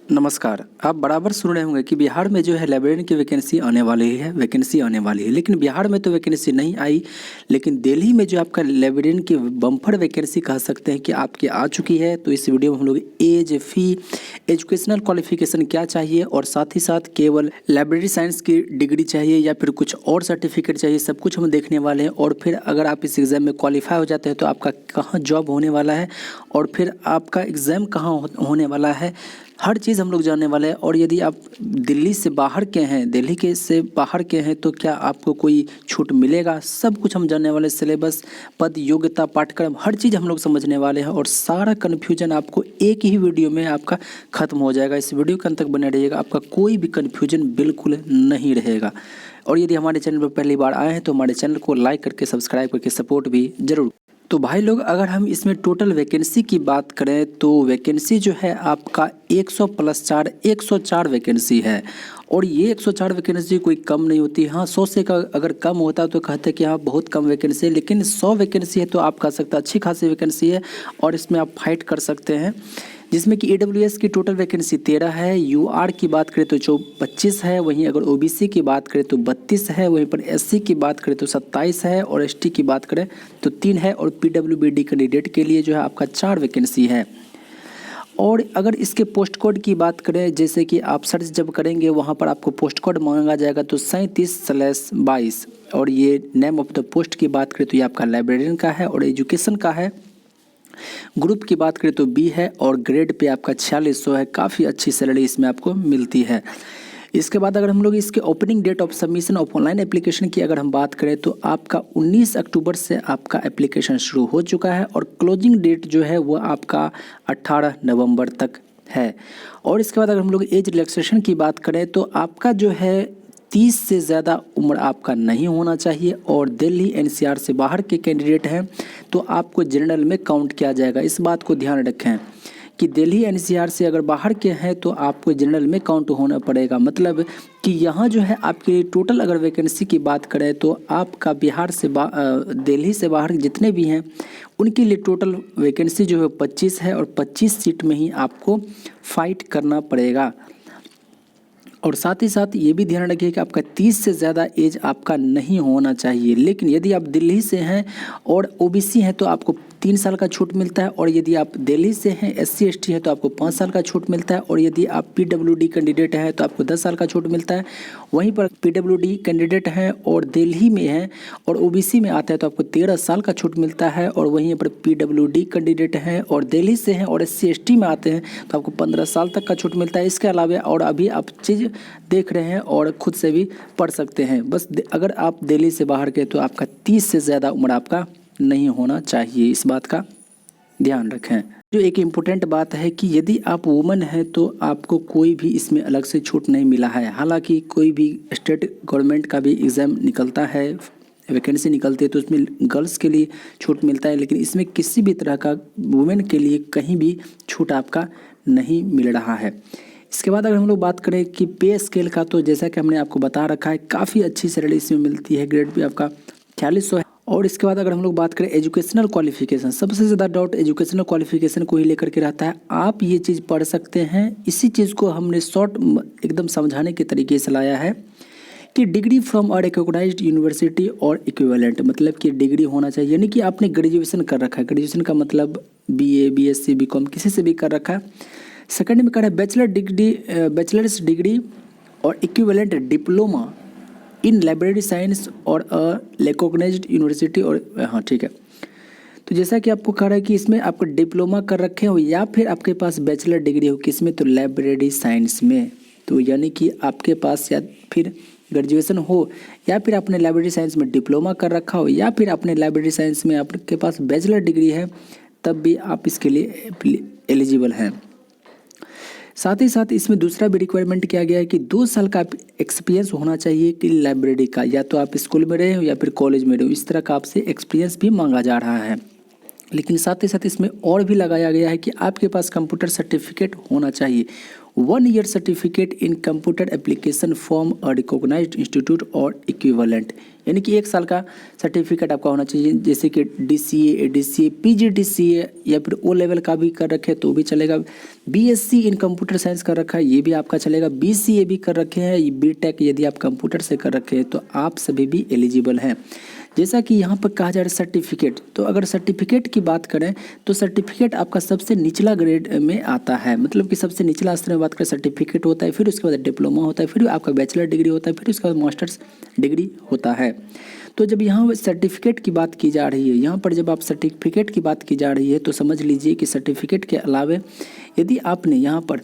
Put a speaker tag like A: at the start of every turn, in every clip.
A: नमस्कार। आप बराबर सुन रहे होंगे कि बिहार में जो है लाइब्रेरियन की वैकेंसी आने वाली है, लेकिन बिहार में तो वैकेंसी नहीं आई। लेकिन दिल्ली में जो आपका लाइब्रेरियन की बम्पर वैकेंसी कह सकते हैं कि आपकी आ चुकी है। तो इस वीडियो में हम लोग एज, फ़ी, एजुकेशनल क्वालिफिकेशन क्या चाहिए और साथ ही साथ केवल लाइब्रेरी साइंस की डिग्री चाहिए या फिर कुछ और सर्टिफिकेट चाहिए, सब कुछ हम देखने वाले हैं। और फिर अगर आप इस एग्ज़ाम में क्वालिफाई हो जाते हैं तो आपका कहाँ जॉब होने वाला है और फिर आपका एग्ज़ाम कहाँ होने वाला है, हर चीज़ हम लोग जानने वाले हैं। और यदि आप दिल्ली से बाहर के हैं, दिल्ली के से बाहर के हैं तो क्या आपको कोई छूट मिलेगा, सब कुछ हम जानने वाले। सिलेबस, पद, योग्यता, पाठ्यक्रम, हर चीज़ हम लोग समझने वाले हैं और सारा कन्फ्यूजन आपको एक ही वीडियो में आपका ख़त्म हो जाएगा। इस वीडियो के अंत तक बने रहिएगा, आपका कोई भी कन्फ्यूजन बिल्कुल नहीं रहेगा। और यदि हमारे चैनल पर पहली बार आए हैं तो हमारे चैनल को लाइक करके, सब्सक्राइब करके सपोर्ट भी ज़रूर। तो भाई लोग, अगर हम इसमें टोटल वैकेंसी की बात करें तो वैकेंसी जो है आपका 100 + 4 104 वैकेंसी है। और ये 104 वैकेंसी कोई कम नहीं होती। हाँ, 100 से का अगर कम होता तो कहते कि हाँ बहुत कम वैकेंसी है, लेकिन 100 वैकेंसी है तो आप कह सकते हैं अच्छी खासी वैकेंसी है और इसमें आप फाइट कर सकते हैं। जिसमें कि AWS की टोटल वैकेंसी 13 है, UR की बात करें तो 25 है, वहीं अगर OBC की बात करें तो 32 है, वहीं पर SC की बात करें तो 27 है और ST की बात करें तो 3 है। और PWBD कैंडिडेट के लिए जो है आपका 4 वैकेंसी है। और अगर इसके पोस्ट कोड की बात करें, जैसे कि आप सर्च जब करेंगे वहाँ पर आपको पोस्ट कोड मांगा जाएगा तो 37/22। और ये नेम ऑफ द पोस्ट की बात करें तो ये आपका लाइब्रेरियन का है और एजुकेशन का है। ग्रुप की बात करें तो B है और ग्रेड पे आपका 4600 है। काफ़ी अच्छी सैलरी इसमें आपको मिलती है। इसके बाद अगर हम लोग इसके opening date of submission of online application की अगर हम बात करें तो आपका 19 अक्टूबर से आपका एप्लीकेशन शुरू हो चुका है और क्लोजिंग डेट जो है वो आपका 18 नवंबर तक है। और इसके बाद अगर हम लोग एज रिलैक्सेशन की बात करें तो आपका जो है 30 से ज़्यादा उम्र आपका नहीं होना चाहिए। और दिल्ली NCR से बाहर के कैंडिडेट हैं तो आपको जनरल में काउंट किया जाएगा। इस बात को ध्यान रखें कि दिल्ली NCR से अगर बाहर के हैं तो आपको जनरल में काउंट होना पड़ेगा। मतलब कि यहाँ जो है आपके लिए टोटल अगर वैकेंसी की बात करें तो आपका बिहार से दिल्ली से बाहर जितने भी हैं उनके लिए टोटल वैकेंसी जो है 25 है और 25 सीट में ही आपको फाइट करना पड़ेगा। और साथ ही साथ ये भी ध्यान रखिए कि आपका 30 से ज़्यादा एज आपका नहीं होना चाहिए। लेकिन यदि आप दिल्ली से हैं और OBC हैं तो आपको 3 साल का छूट मिलता है। और यदि आप दिल्ली से हैं, SC ST है तो आपको 5 साल का छूट मिलता है। और यदि आप PWD कैंडिडेट हैं तो आपको 10 साल का छूट मिलता है। वहीं पर PWD कैंडिडेट हैं और दिल्ली में हैं और OBC में आते हैं तो आपको 13 साल का छूट मिलता है। और वहीं पर PWD कैंडिडेट हैं और दिल्ली से हैं और SC ST में आते हैं तो आपको 15 साल तक का छूट मिलता है। इसके अलावा और अभी आप चीज़ देख रहे हैं और खुद से भी पढ़ सकते हैं। बस अगर आप दिल्ली से बाहर के तो आपका 30 से ज़्यादा उम्र आपका नहीं होना चाहिए। इस बात का ध्यान रखें। जो एक इम्पोर्टेंट बात है कि यदि आप वुमन हैं तो आपको कोई भी इसमें अलग से छूट नहीं मिला है। हालांकि कोई भी स्टेट गवर्नमेंट का भी एग्ज़ाम निकलता है, वैकेंसी निकलती है तो उसमें गर्ल्स के लिए छूट मिलता है, लेकिन इसमें किसी भी तरह का वुमेन के लिए कहीं भी छूट आपका नहीं मिल रहा है। इसके बाद अगर हम लोग बात करें कि पे स्केल का, तो जैसा कि हमने आपको बता रखा है काफ़ी अच्छी सैलरी इसमें मिलती है। ग्रेड पे आपका 4600 है। और इसके बाद अगर हम लोग बात करें एजुकेशनल क्वालिफिकेशन, सबसे ज़्यादा डाउट एजुकेशनल क्वालिफिकेशन को ही लेकर के रहता है। आप ये चीज़ पढ़ सकते हैं। इसी चीज़ को हमने शॉर्ट एकदम समझाने के तरीके से लाया है कि degree from a recognised university और इक्विवेलेंट, मतलब कि डिग्री होना चाहिए, यानी कि आपने ग्रेजुएशन कर रखा है। ग्रेजुएशन का मतलब BA BSc BCom किसी से भी कर रखा है। सेकंड में कह रहा है बैचलर्स डिग्री और equivalent diploma in library science और रिकॉग्नाइज्ड यूनिवर्सिटी। और हाँ ठीक है, तो जैसा कि आपको कह रहा है कि इसमें आपको डिप्लोमा कर रखे हो या फिर आपके पास बैचलर डिग्री हो, किस में, तो लाइब्रेरी साइंस में। तो यानी कि आपके पास या फिर ग्रेजुएशन हो या फिर आपने लाइब्रेरी साइंस में डिप्लोमा कर रखा हो या फिर आपने लाइब्रेरी साइंस में आपके पास बैचलर डिग्री है, तब भी आप इसके लिए एलिजिबल हैं। साथ ही साथ इसमें दूसरा भी रिक्वायरमेंट किया गया है कि 2 साल का एक्सपीरियंस होना चाहिए कि लाइब्रेरी का, या तो आप स्कूल में रहे हो या फिर कॉलेज में रहे हो, इस तरह का आपसे एक्सपीरियंस भी मांगा जा रहा है। लेकिन साथ ही साथ इसमें और भी लगाया गया है कि आपके पास कंप्यूटर सर्टिफिकेट होना चाहिए। 1 year certificate in computer application from a recognised institute और इक्विवेलेंट, यानी कि 1 साल का सर्टिफिकेट आपका होना चाहिए, जैसे कि DCA, ADCA, PGDCA या फिर O लेवल का भी कर रखे तो भी चलेगा। BSc इन कंप्यूटर साइंस कर रखा है ये भी आपका चलेगा। BCA भी कर रखे हैं, BTech यदि आप कंप्यूटर से कर रखे हैं तो आप सभी भी एलिजिबल हैं। जैसा कि यहाँ पर कहा जा रहा है सर्टिफिकेट, तो अगर सर्टिफिकेट की बात करें तो सर्टिफिकेट आपका सबसे निचला ग्रेड में आता है, मतलब कि सबसे निचला स्तर में बात करें सर्टिफिकेट होता है, फिर उसके बाद डिप्लोमा होता है, फिर आपका बैचलर डिग्री होता है, फिर उसके बाद मास्टर्स डिग्री होता है। तो जब यहाँ सर्टिफिकेट की बात की जा रही है, यहाँ पर जब आप सर्टिफिकेट की बात की जा रही है तो समझ लीजिए कि सर्टिफिकेट के अलावे यदि आपने यहाँ पर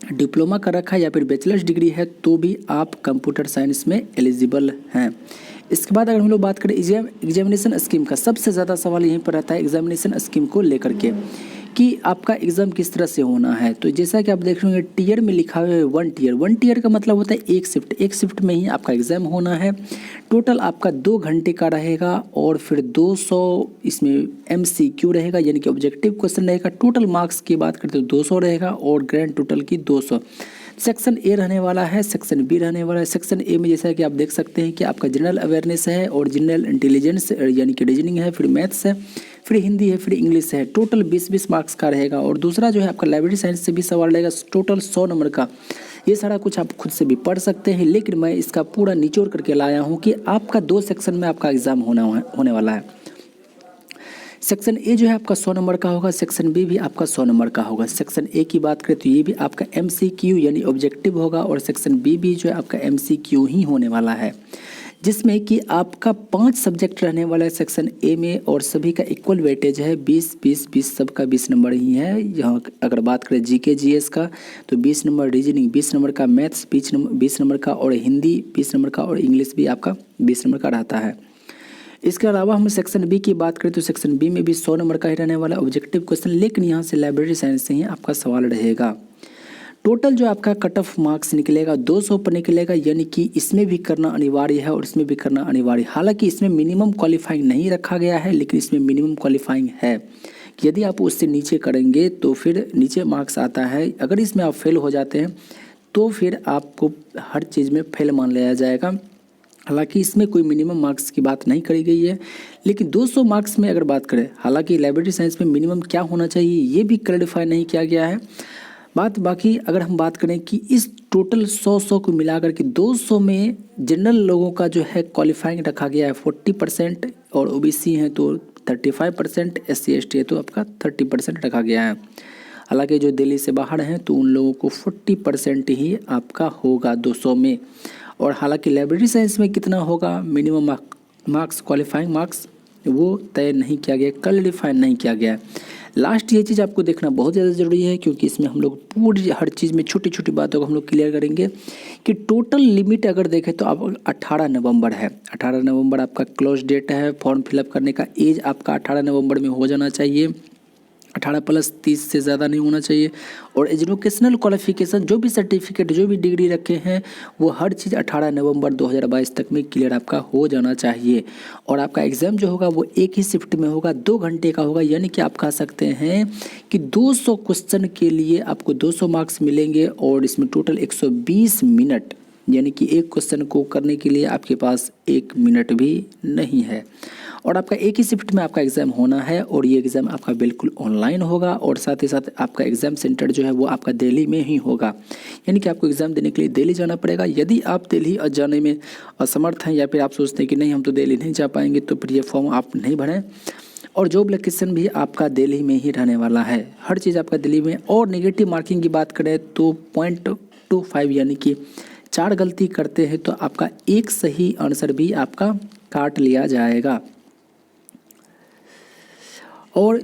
A: डिप्लोमा कर रखा है या फिर बैचलर्स डिग्री है तो भी आप कंप्यूटर साइंस में एलिजिबल हैं। इसके बाद अगर हम लोग बात करें एग्जामिनेशन स्कीम का, सबसे ज़्यादा सवाल यहीं पर रहता है एग्जामिनेशन स्कीम को लेकर के कि आपका एग्ज़ाम किस तरह से होना है। तो जैसा कि आप देख रहे होंगे टीयर में लिखा हुआ है 1 टीयर का मतलब होता है एक शिफ्ट में ही आपका एग्ज़ाम होना है। टोटल आपका 2 घंटे का रहेगा और फिर 200 इसमें MCQ रहेगा, यानी कि ऑब्जेक्टिव क्वेश्चन रहेगा। टोटल मार्क्स की बात करते तो 200 रहेगा और ग्रैंड टोटल की 200। सेक्शन ए रहने वाला है, सेक्शन बी रहने वाला है। सेक्शन ए में जैसा कि आप देख सकते हैं कि आपका जनरल अवेयरनेस है और जनरल इंटेलिजेंस यानी कि रीजनिंग है, फिर मैथ्स है, फिर हिंदी है, फिर इंग्लिश है। टोटल 20-20 मार्क्स का रहेगा। और दूसरा जो है आपका लाइब्रेरी साइंस से भी सवाल रहेगा टोटल 100 नंबर का। ये सारा कुछ आप खुद से भी पढ़ सकते हैं, लेकिन मैं इसका पूरा निचोड़ करके लाया हूँ कि आपका 2 सेक्शन में आपका एग्ज़ाम होने वाला है। सेक्शन ए जो है आपका 100 नंबर का होगा, सेक्शन बी भी आपका 100 नंबर का होगा। सेक्शन ए की बात करें तो ये भी आपका MCQ यानी ऑब्जेक्टिव होगा और सेक्शन बी भी जो है आपका MCQ ही होने वाला है, जिसमें कि आपका 5 सब्जेक्ट रहने वाला है सेक्शन ए में और सभी का इक्वल वेटेज है 20-20-20, सबका 20 नंबर ही है। यहाँ अगर बात करें GK GS का तो 20 नंबर, रीजनिंग 20 नंबर का, मैथ्स 20 नंबर का और हिंदी 20 नंबर का और इंग्लिश भी आपका 20 नंबर का रहता है। इसके अलावा हम सेक्शन बी की बात करें तो सेक्शन बी में भी 100 नंबर का ही रहने वाला ऑब्जेक्टिव क्वेश्चन, लेकिन यहाँ से लाइब्रेरी साइंस से ही आपका सवाल रहेगा। टोटल जो आपका कट ऑफ मार्क्स निकलेगा 200 पर निकलेगा, यानी कि इसमें भी करना अनिवार्य है और इसमें भी करना अनिवार्य। हालांकि इसमें मिनिमम क्वालिफाइंग नहीं रखा गया है, लेकिन इसमें मिनिमम क्वालिफाइंग है कि यदि आप उससे नीचे करेंगे तो फिर नीचे मार्क्स आता है। अगर इसमें आप फेल हो जाते हैं तो फिर आपको हर चीज़ में फेल मान लिया जाएगा। हालांकि इसमें कोई मिनिमम मार्क्स की बात नहीं करी गई है, लेकिन 200 मार्क्स में अगर बात करें, हालांकि लाइब्रेरी साइंस में मिनिमम क्या होना चाहिए ये भी क्लैरिफाई नहीं किया गया है। बाकी अगर हम बात करें कि इस टोटल 100 को मिलाकर के 200 में जनरल लोगों का जो है क्वालिफाइंग रखा गया है 40% और OBC हैं तो 35%, SC ST है तो आपका 30% रखा गया है। हालांकि जो दिल्ली से बाहर हैं तो उन लोगों को 40% ही आपका होगा 200 में। और हालांकि लाइब्रेरी साइंस में कितना होगा मिनिमम मार्क्स क्वालिफाइंग मार्क्स वो तय नहीं किया गया, क्लैरिफाई नहीं किया गया है। लास्ट ये चीज़ आपको देखना बहुत ज़्यादा ज़रूरी है, क्योंकि इसमें हम लोग पूरी हर चीज़ में छोटी छोटी बातों को हम लोग क्लियर करेंगे कि टोटल लिमिट अगर देखें तो आप 18 नवंबर है। 18 नवंबर आपका क्लोज डेट है फॉर्म फिलअप करने का। एज आपका 18 नवंबर में हो जाना चाहिए, 18+30 से ज़्यादा नहीं होना चाहिए। और एजुकेशनल क्वालिफिकेशन जो भी सर्टिफिकेट जो भी डिग्री रखे हैं वो हर चीज़ 18 नवंबर 2022 तक में क्लियर आपका हो जाना चाहिए। और आपका एग्ज़ाम जो होगा वो एक ही शिफ्ट में होगा, 2 घंटे का होगा, यानी कि आप कह सकते हैं कि 200 क्वेश्चन के लिए आपको 200 मार्क्स मिलेंगे और इसमें टोटल 120 मिनट, यानी कि एक क्वेश्चन को करने के लिए आपके पास 1 मिनट भी नहीं है। और आपका एक ही शिफ्ट में आपका एग्ज़ाम होना है और ये एग्ज़ाम आपका बिल्कुल ऑनलाइन होगा और साथ ही साथ आपका एग्ज़ाम सेंटर जो है वो आपका दिल्ली में ही होगा, यानी कि आपको एग्ज़ाम देने के लिए दिल्ली जाना पड़ेगा। यदि आप दिल्ली जाने में असमर्थ हैं या फिर आप सोचते हैं कि नहीं हम तो दिल्ली नहीं जा पाएंगे तो फिर ये फॉर्म आप नहीं भरें। और जॉब लोकेशन भी आपका दिल्ली में ही रहने वाला है, हर चीज़ आपका दिल्ली में। और नेगेटिव मार्किंग की बात करें तो 0.25 यानी कि 4 गलती करते हैं तो आपका एक सही आंसर भी आपका काट लिया जाएगा। और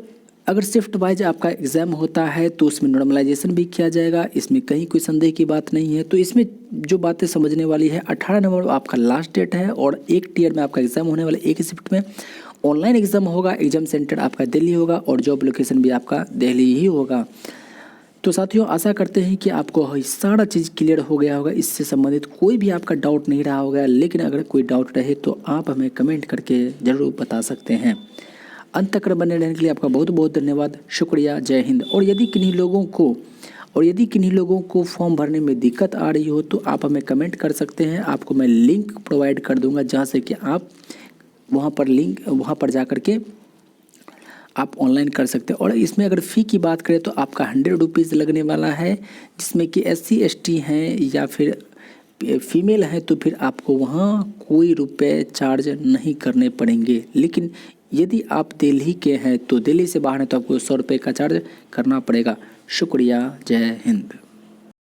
A: अगर शिफ्ट वाइज आपका एग्ज़ाम होता है तो उसमें नॉर्मलाइजेशन भी किया जाएगा, इसमें कहीं कोई संदेह की बात नहीं है। तो इसमें जो बातें समझने वाली है, 18 नवंबर आपका लास्ट डेट है और एक टीयर में आपका एग्ज़ाम होने वाला, एक ही शिफ्ट में ऑनलाइन एग्ज़ाम होगा, एग्ज़ाम सेंटर आपका दिल्ली होगा और जॉब लोकेशन भी आपका दिल्ली ही होगा। तो साथियों आशा करते हैं कि आपको सारा चीज़ क्लियर हो गया होगा, इससे संबंधित कोई भी आपका डाउट नहीं रहा होगा। लेकिन अगर कोई डाउट रहे तो आप हमें कमेंट करके ज़रूर बता सकते हैं। अंत तक बने रहने के लिए आपका बहुत बहुत धन्यवाद, शुक्रिया, जय हिंद। और यदि किन्हीं लोगों को और यदि किन्हीं लोगों को फॉर्म भरने में दिक्कत आ रही हो तो आप हमें कमेंट कर सकते हैं, आपको मैं लिंक प्रोवाइड कर दूंगा जहां से कि आप वहां पर जा कर के आप ऑनलाइन कर सकते हैं। और इसमें अगर फ़ी की बात करें तो आपका 100 रुपीज़ लगने वाला है, जिसमें कि SC ST हैं या फिर फीमेल है तो फिर आपको वहाँ कोई रुपए चार्ज नहीं करने पड़ेंगे। लेकिन यदि आप दिल्ली के हैं तो दिल्ली से बाहर हैं तो आपको 100 रुपये का चार्ज करना पड़ेगा। शुक्रिया, जय हिंद।